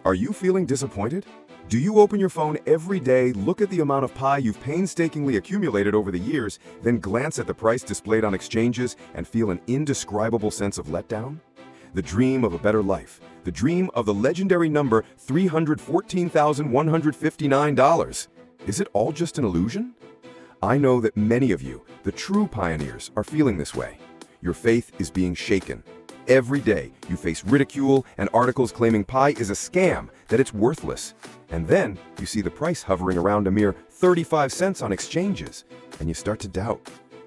Are you feeling disappointed? Do you open your phone every day, look at the amount of Pi you've painstakingly accumulated over the years, then glance at the price displayed on exchanges and feel an indescribable sense of letdown? The dream of a better life, the dream of the legendary number $314,159. Is it all just an illusion? I know that many of you, the true pioneers, are feeling this way. Your faith is being shaken. Every day, you face ridicule and articles claiming Pi is a scam, that it's worthless. And then, you see the price hovering around a mere 35 cents on exchanges, and you start to doubt.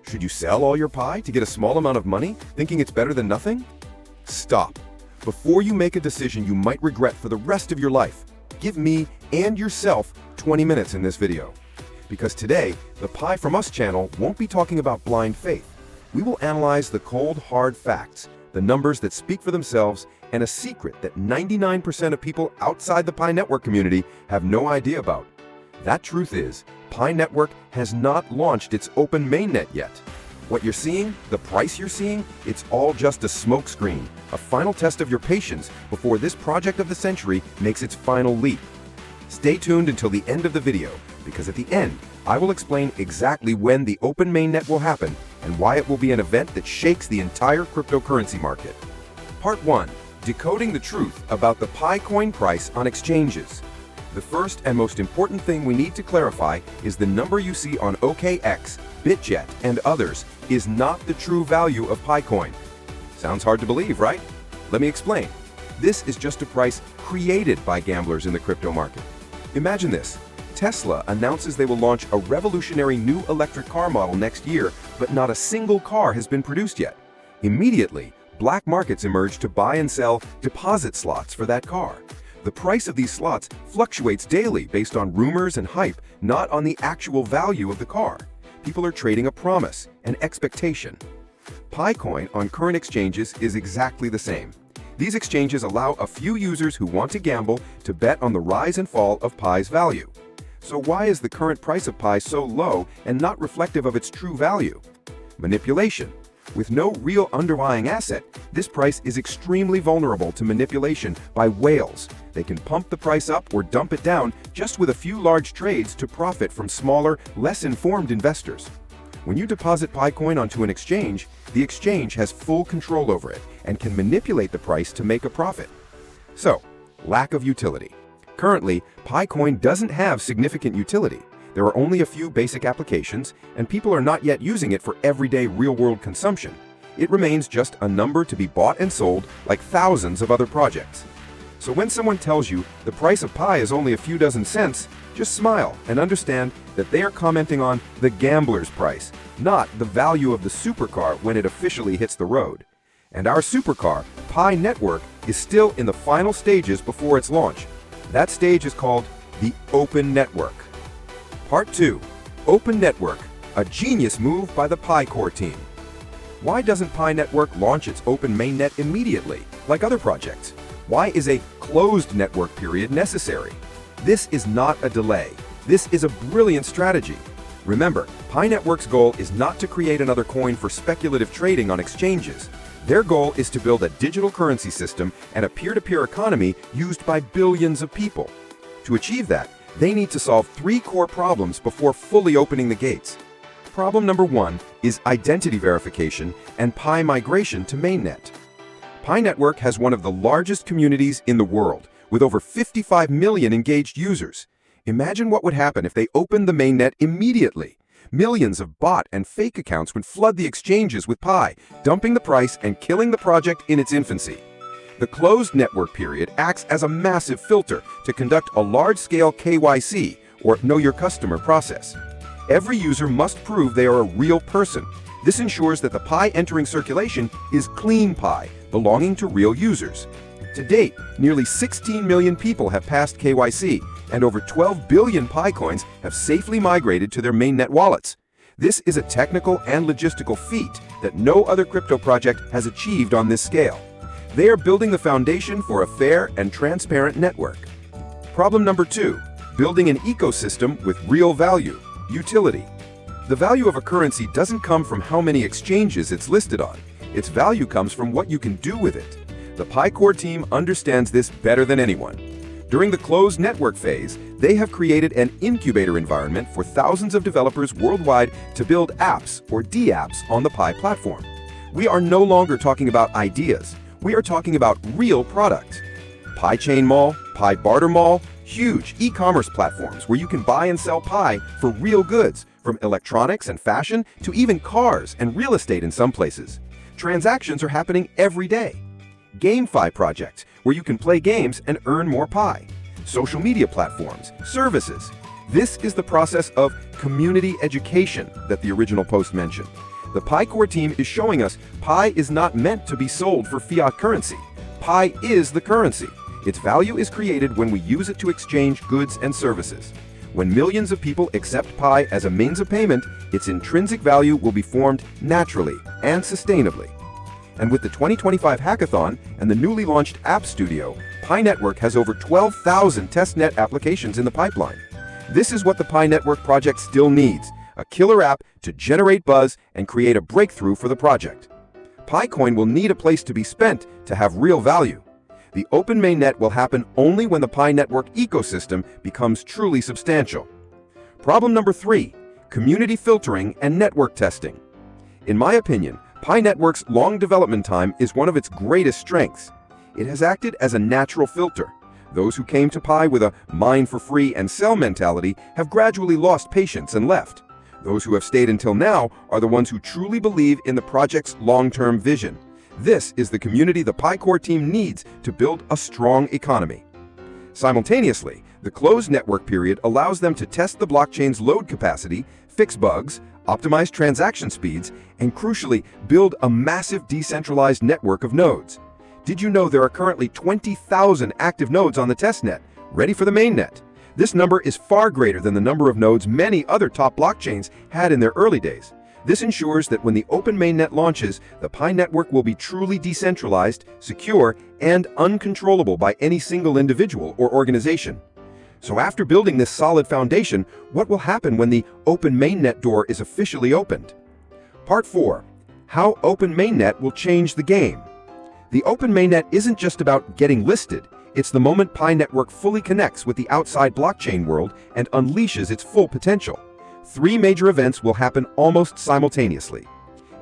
Should you sell all your Pi to get a small amount of money, thinking it's better than nothing? Stop. Before you make a decision you might regret for the rest of your life, give me and yourself 20 minutes in this video. Because today, the Pi From Us channel won't be talking about blind faith. We will analyze the cold, hard facts, the numbers that speak for themselves, and a secret that 99% of people outside the Pi Network community have no idea about. That truth is, Pi Network has not launched its open mainnet yet. What you're seeing, the price you're seeing, it's all just a smokescreen, a final test of your patience before this project of the century makes its final leap. Stay tuned until the end of the video, because at the end, I will explain exactly when the open mainnet will happen and why it will be an event that shakes the entire cryptocurrency market. Part 1. Decoding the truth about the Pi coin price on exchanges. The first and most important thing we need to clarify is the number you see on OKX, BitGet, and others is not the true value of Pi coin. Sounds hard to believe, right? Let me explain. This is just a price created by gamblers in the crypto market. Imagine this. Tesla announces they will launch a revolutionary new electric car model next year, but not a single car has been produced yet. Immediately, black markets emerge to buy and sell deposit slots for that car. The price of these slots fluctuates daily based on rumors and hype, not on the actual value of the car. People are trading a promise, an expectation. Pi coin on current exchanges is exactly the same. These exchanges allow a few users who want to gamble to bet on the rise and fall of Pi's value. So why is the current price of Pi so low and not reflective of its true value? Manipulation. With no real underlying asset, this price is extremely vulnerable to manipulation by whales. They can pump the price up or dump it down just with a few large trades to profit from smaller, less informed investors. When you deposit Pi coin onto an exchange, the exchange has full control over it and can manipulate the price to make a profit. So, lack of utility. Currently, Pi coin doesn't have significant utility. There are only a few basic applications, and people are not yet using it for everyday real-world consumption. It remains just a number to be bought and sold like thousands of other projects. So when someone tells you the price of Pi is only a few dozen cents, just smile and understand that they are commenting on the gambler's price, not the value of the supercar when it officially hits the road. And our supercar, Pi Network, is still in the final stages before its launch. That stage is called the Open Network. Part 2. Open Network, a genius move by the Pi Core team. Why doesn't Pi Network launch its open mainnet immediately, like other projects? Why is a closed network period necessary? This is not a delay. This is a brilliant strategy. Remember, Pi Network's goal is not to create another coin for speculative trading on exchanges. Their goal is to build a digital currency system and a peer-to-peer economy used by billions of people. To achieve that, they need to solve 3 core problems before fully opening the gates. Problem number 1 is identity verification and Pi migration to mainnet. Pi Network has one of the largest communities in the world, with over 55 million engaged users. Imagine what would happen if they opened the mainnet immediately. Millions of bot and fake accounts would flood the exchanges with Pi, dumping the price and killing the project in its infancy. The closed network period acts as a massive filter to conduct a large-scale KYC, or Know Your Customer process. Every user must prove they are a real person. This ensures that the Pi entering circulation is clean Pi, belonging to real users. To date, nearly 16 million people have passed KYC, and over 12 billion Pi coins have safely migrated to their mainnet wallets. This is a technical and logistical feat that no other crypto project has achieved on this scale. They are building the foundation for a fair and transparent network. Problem number 2, building an ecosystem with real value, utility. The value of a currency doesn't come from how many exchanges it's listed on. Its value comes from what you can do with it. The Pi Core team understands this better than anyone. During the closed network phase, they have created an incubator environment for thousands of developers worldwide to build apps or dApps on the Pi platform. We are no longer talking about ideas. We are talking about real products. Pi Chain Mall, Pi Barter Mall, huge e-commerce platforms where you can buy and sell Pi for real goods, from electronics and fashion to even cars and real estate in some places. Transactions are happening every day. GameFi projects, where you can play games and earn more Pi. Social media platforms, services. This is the process of community education that the original post mentioned. The Pi core team is showing us Pi is not meant to be sold for fiat currency. Pi is the currency. Its value is created when we use it to exchange goods and services. When millions of people accept Pi as a means of payment, its intrinsic value will be formed naturally and sustainably. And with the 2025 hackathon and the newly launched App Studio, Pi Network has over 12,000 testnet applications in the pipeline. This is what the Pi Network project still needs, a killer app to generate buzz and create a breakthrough for the project. PiCoin will need a place to be spent to have real value. The open mainnet will happen only when the Pi Network ecosystem becomes truly substantial. Problem number 3, community filtering and network testing. In my opinion, Pi Network's long development time is one of its greatest strengths. It has acted as a natural filter. Those who came to Pi with a mine for free and sell mentality have gradually lost patience and left. Those who have stayed until now are the ones who truly believe in the project's long-term vision. This is the community the Pi core team needs to build a strong economy. Simultaneously, the closed network period allows them to test the blockchain's load capacity, fix bugs, optimize transaction speeds, and crucially, build a massive decentralized network of nodes. Did you know there are currently 20,000 active nodes on the testnet, ready for the mainnet? This number is far greater than the number of nodes many other top blockchains had in their early days. This ensures that when the open mainnet launches, the Pi network will be truly decentralized, secure, and uncontrollable by any single individual or organization. So after building this solid foundation, what will happen when the open mainnet door is officially opened? Part 4. How open mainnet will change the game. The open mainnet isn't just about getting listed. It's the moment Pi Network fully connects with the outside blockchain world and unleashes its full potential. 3 major events will happen almost simultaneously.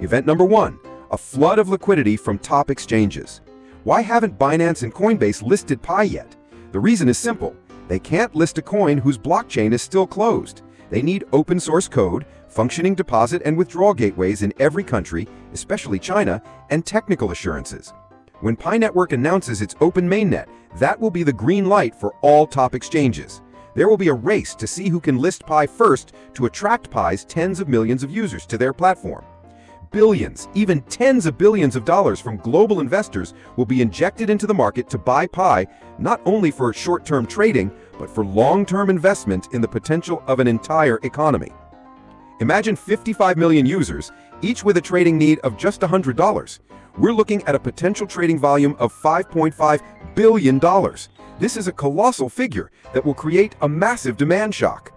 Event number 1, a flood of liquidity from top exchanges. Why haven't Binance and Coinbase listed Pi yet? The reason is simple. They can't list a coin whose blockchain is still closed. They need open source code, functioning deposit and withdrawal gateways in every country, especially China, and technical assurances. When Pi Network announces its open mainnet, that will be the green light for all top exchanges. There will be a race to see who can list Pi first to attract Pi's tens of millions of users to their platform. Billions, even tens of billions of dollars from global investors will be injected into the market to buy Pi, not only for short-term trading, but for long-term investment in the potential of an entire economy. Imagine 55 million users, each with a trading need of just $100. We're looking at a potential trading volume of $5.5 billion. This is a colossal figure that will create a massive demand shock.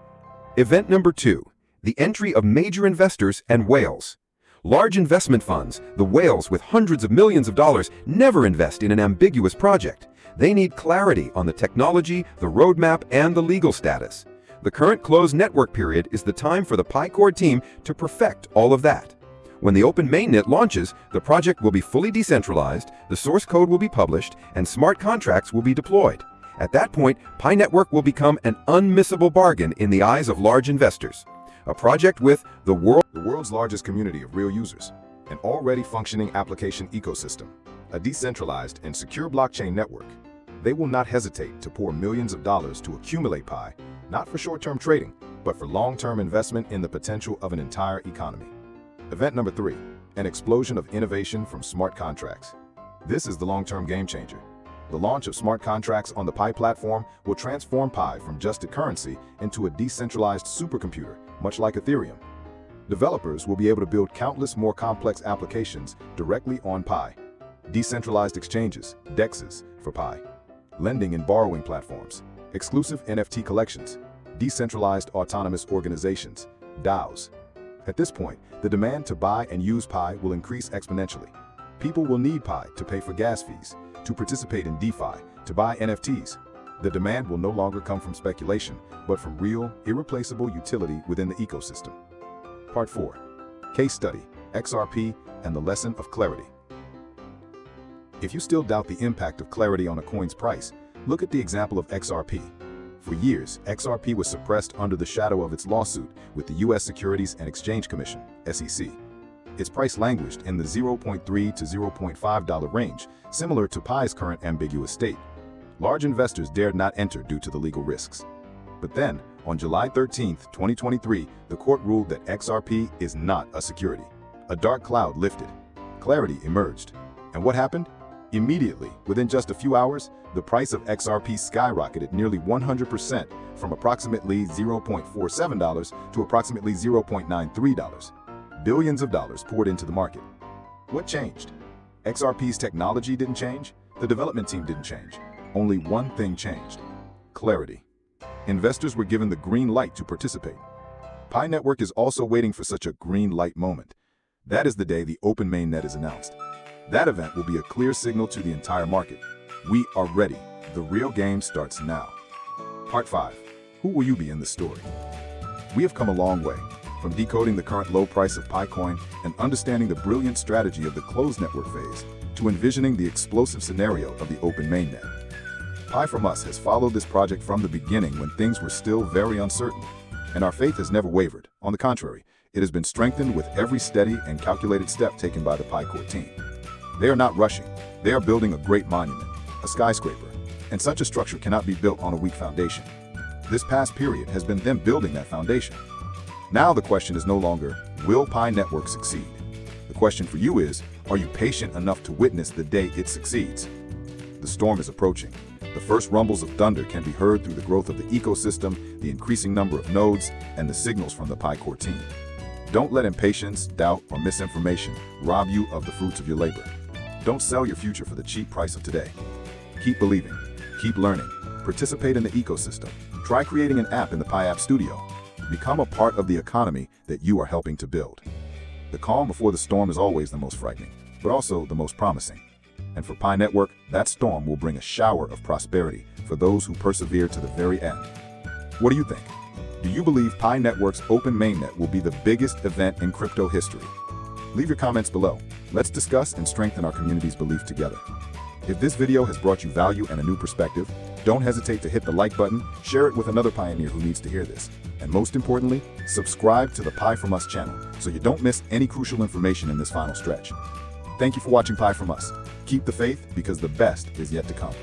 Event number 2, the entry of major investors and whales. Large investment funds, the whales with hundreds of millions of dollars, never invest in an ambiguous project. They need clarity on the technology, the roadmap, and the legal status. The current closed network period is the time for the Pi core team to perfect all of that. When the open mainnet launches, the project will be fully decentralized, the source code will be published, and smart contracts will be deployed. At that point, Pi Network will become an unmissable bargain in the eyes of large investors. A project with the world's largest community of real users, an already functioning application ecosystem, a decentralized and secure blockchain network. They will not hesitate to pour millions of dollars to accumulate Pi, not for short-term trading, but for long-term investment in the potential of an entire economy. Event number 3, an explosion of innovation from smart contracts. This is the long-term game changer. The launch of smart contracts on the Pi platform will transform Pi from just a currency into a decentralized supercomputer, much like Ethereum. Developers will be able to build countless more complex applications directly on Pi. Decentralized exchanges, DEXs, for Pi. Lending and borrowing platforms, exclusive NFT collections, decentralized autonomous organizations, DAOs. At this point, the demand to buy and use Pi will increase exponentially. People will need Pi to pay for gas fees, to participate in DeFi, to buy NFTs. The demand will no longer come from speculation, but from real, irreplaceable utility within the ecosystem. Part 4. Case Study, XRP and the Lesson of Clarity. If you still doubt the impact of clarity on a coin's price, look at the example of XRP. For years, XRP was suppressed under the shadow of its lawsuit with the U.S. Securities and Exchange Commission, SEC. Its price languished in the $0.3 to $0.5 range, similar to Pi's current ambiguous state. Large investors dared not enter due to the legal risks. But then, on July 13, 2023, the court ruled that XRP is not a security. A dark cloud lifted. Clarity emerged. And what happened? Immediately, within just a few hours, the price of XRP skyrocketed nearly 100% from approximately $0.47 to approximately $0.93. Billions of dollars poured into the market. What changed? XRP's technology didn't change. The development team didn't change. Only one thing changed: clarity. Investors were given the green light to participate. Pi Network is also waiting for such a green light moment. That is the day the open mainnet is announced. That event will be a clear signal to the entire market. We are ready. The real game starts now. Part 5. Who will you be in the story? We have come a long way, from decoding the current low price of Picoin and understanding the brilliant strategy of the closed network phase, to envisioning the explosive scenario of the open mainnet. Pi from Us has followed this project from the beginning when things were still very uncertain, and our faith has never wavered. On the contrary, it has been strengthened with every steady and calculated step taken by the Pi Core team. They are not rushing. They are building a great monument, a skyscraper, and such a structure cannot be built on a weak foundation. This past period has been them building that foundation. Now the question is no longer, will Pi Network succeed? The question for you is, are you patient enough to witness the day it succeeds? The storm is approaching. The first rumbles of thunder can be heard through the growth of the ecosystem, the increasing number of nodes, and the signals from the Pi Core team. Don't let impatience, doubt, or misinformation rob you of the fruits of your labor. Don't sell your future for the cheap price of today. Keep believing, keep learning, participate in the ecosystem, try creating an app in the Pi App Studio. Become a part of the economy that you are helping to build. The calm before the storm is always the most frightening, but also the most promising. And for Pi Network, that storm will bring a shower of prosperity for those who persevere to the very end. What do you think? Do you believe Pi Network's open mainnet will be the biggest event in crypto history? Leave your comments below. Let's discuss and strengthen our community's belief together. If this video has brought you value and a new perspective, don't hesitate to hit the like button, share it with another pioneer who needs to hear this, and most importantly, subscribe to the Pi From Us channel so you don't miss any crucial information in this final stretch. Thank you for watching Pi From Us. Keep the faith, because the best is yet to come.